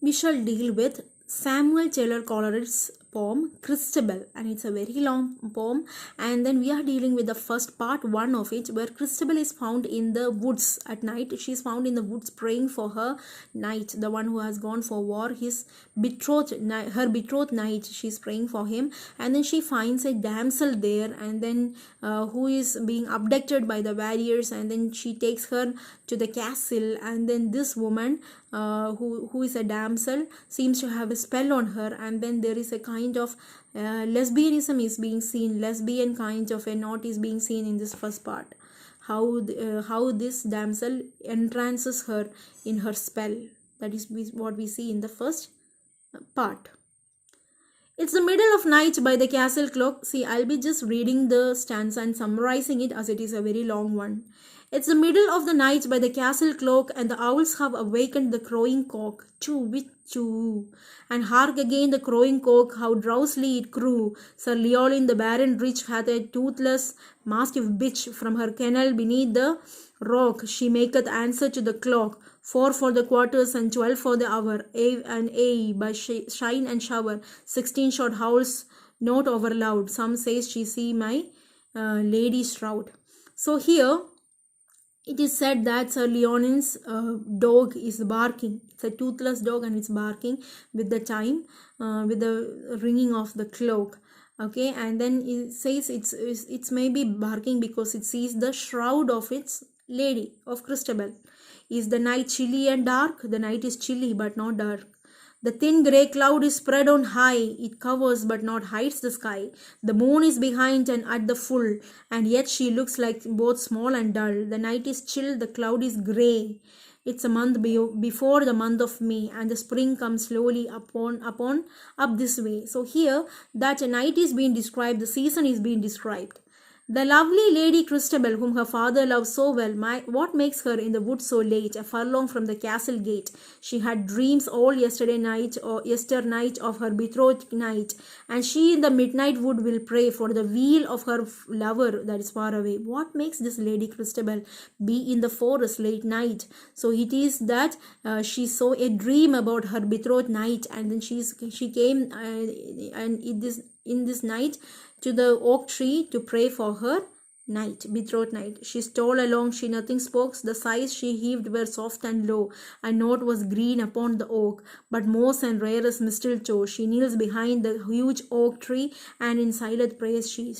we shall deal with Samuel Taylor Coleridge's poem Christabel, and it's a very long poem. And then we are dealing with the first part one of it, where Christabel is found in the woods at night. She is found in the woods praying for her knight, the one who has gone for war, his her betrothed knight. She is praying for him, and then she finds a damsel there, and then who is being abducted by the warriors, and then she takes her to the castle, and then this woman who is a damsel seems to have a spell on her, and then there is a kind of lesbianism is being seen, lesbian kind of a knot is being seen in this first part. How this damsel entrances her in her spell. That is what we see in the first part. It's the middle of night by the castle clock. See, I'll be just reading the stanza and summarizing it as it is a very long one. It's the middle of the night by the castle clock, and the owls have awakened the crowing cock. Choo, with choo. And hark again the crowing cock, how drowsily it crew. Sir Leoline the Baron Rich hath a toothless mastiff bitch from her kennel beneath the rock. She maketh answer to the clock. 4 for the quarters and 12 for the hour. A and A by shine and shower. 16 short howls not over loud. Some says she see my lady shroud. So here it is said that Sir Leoline's dog is barking. It's a toothless dog and it's barking with the time, with the ringing of the clock. Okay, and then it says it's maybe barking because it sees the shroud of its lady, of Christabel. Is the night chilly and dark? The night is chilly but not dark. The thin grey cloud is spread on high, it covers but not hides the sky. The moon is behind and at the full, and yet she looks like both small and dull. The night is chill, the cloud is grey. It's a month before the month of May, and the spring comes slowly up this way. So here, that a night is being described, the season is being described. The lovely Lady Christabel, whom her father loved so well, what makes her in the wood so late, a furlong from the castle gate? She had dreams all yester night of her betrothed knight, and she in the midnight wood will pray for the weal of her lover that is far away. What makes this Lady Christabel be in the forest late night? So it is that she saw a dream about her betrothed knight, and then she came and in this night to the oak tree to pray for her knight, betrothed knight. She stole along, she nothing spoke. The sighs she heaved were soft and low. A note was green upon the oak, but moss and rarest mistletoe. She kneels behind the huge oak tree, and in silent praise she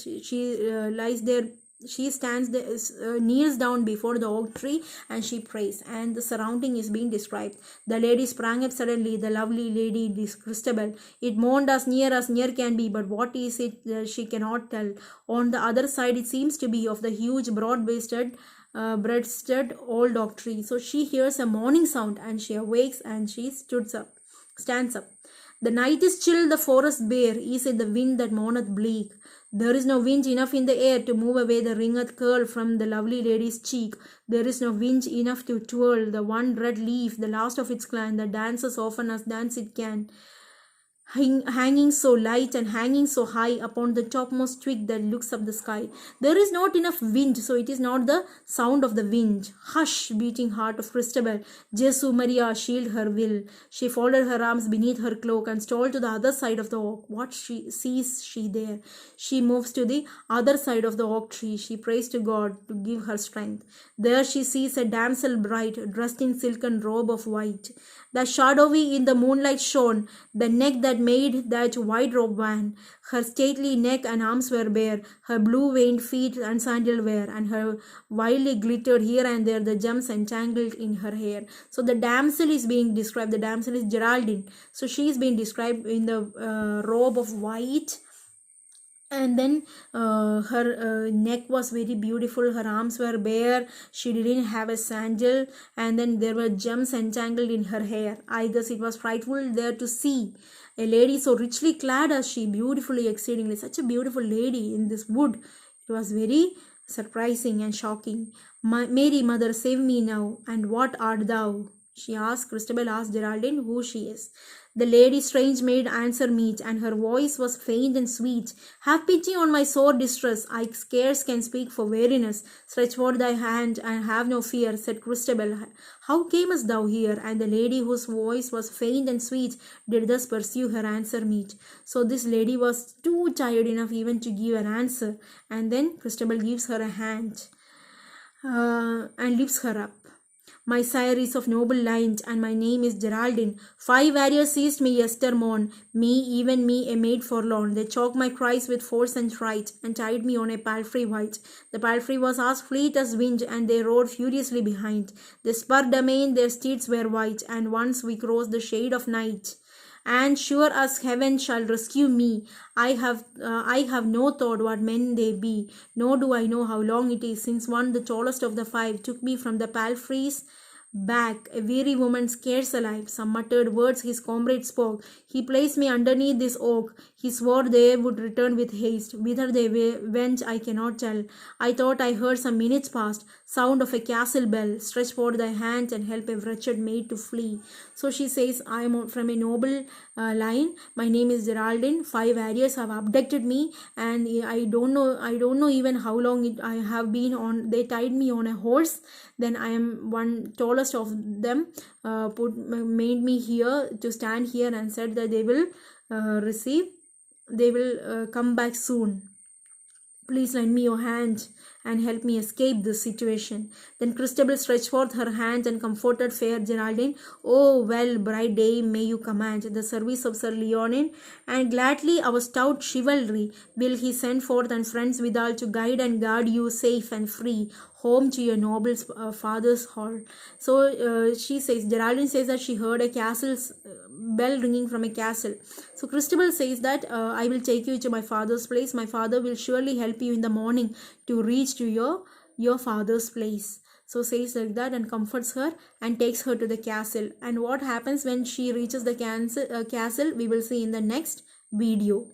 lies there. She stands there, kneels down before the oak tree, and she prays, and the surrounding is being described. The lady sprang up suddenly, the lovely Lady Christabel. It moaned as near can be, but what is it she cannot tell. On the other side it seems to be of the huge breasted old oak tree. So she hears a morning sound, and she awakes, and she stands up. The night is chill, the forest bare, is it the wind that moaneth bleak? There is no wind enough in the air to move away the ringed curl from the lovely lady's cheek. There is no wind enough to twirl the one red leaf, the last of its clan, that dances often as dance it can, hanging so light and hanging so high upon the topmost twig that looks up the sky. There is not enough wind, so it is not the sound of the wind. Hush, beating heart of Christabel, Jesu Maria, shield her will. She folded her arms beneath her cloak and stole to the other side of the oak. What sees she there? She moves to the other side of the oak tree. She prays to God to give her strength. There she sees a damsel bright, dressed in silken robe of white. The shadowy in the moonlight shone, the neck that made that white robe wan. Her stately neck and arms were bare, her blue veined feet and sandal wear, and her wildly glittered here and there the gems entangled in her hair. So the damsel is being described. The damsel is Geraldine. So she is being described in the robe of white. And then her neck was very beautiful, her arms were bare, she didn't have a sandal, and then there were gems entangled in her hair. I guess it was frightful there to see a lady so richly clad as she, beautifully exceedingly, such a beautiful lady in this wood. It was very surprising and shocking. Mary, mother, save me now. And what art thou? Christabel asked Geraldine who she is. The lady strange made answer meet, and her voice was faint and sweet. Have pity on my sore distress. I scarce can speak for weariness. Stretch forth thy hand and have no fear, said Christabel. How camest thou here? And the lady, whose voice was faint and sweet, did thus pursue her answer meet. So this lady was too tired enough even to give an answer. And then Christabel gives her a hand and lifts her up. My sire is of noble line, and my name is Geraldine. 5 warriors seized me yestermorn, me, even me, a maid forlorn. They choked my cries with force and fright, and tied me on a palfrey white. The palfrey was as fleet as wind, and they rode furiously behind. They spurred amain, their steeds were white, and once we crossed the shade of night. And sure as heaven shall rescue me, I have no thought what men they be, nor do I know how long it is since one, the tallest of the 5, took me from the palfrey's back, a weary woman scarce alive. Some muttered words his comrade spoke. He placed me underneath this oak. He swore they would return with haste. Whither they went I cannot tell. I thought I heard some minutes past sound of a castle bell. Stretch forth thy hand and help a wretched maid to flee. So she says, I am from a noble line. My name is Geraldine. 5 warriors have abducted me, and I don't know even how long I have been on. They tied me on a horse. Then I am one tallest of them, made me here to stand here, and said that they will come back soon. Please lend me your hand and help me escape this situation. Then Christabel stretched forth her hand and comforted fair Geraldine. Oh, well, bright dame, may you command the service of Sir Leonin, and gladly our stout chivalry will he send forth and friends withal to guide and guard you safe and free home to your noble father's hall. So she says, Geraldine says that she heard a castle's bell ringing from a castle. So Christabel says that I will take you to my father's place. My father will surely help you in the morning to reach to your father's place. So says like that and comforts her and takes her to the castle. And what happens when she reaches the castle, we will see in the next video.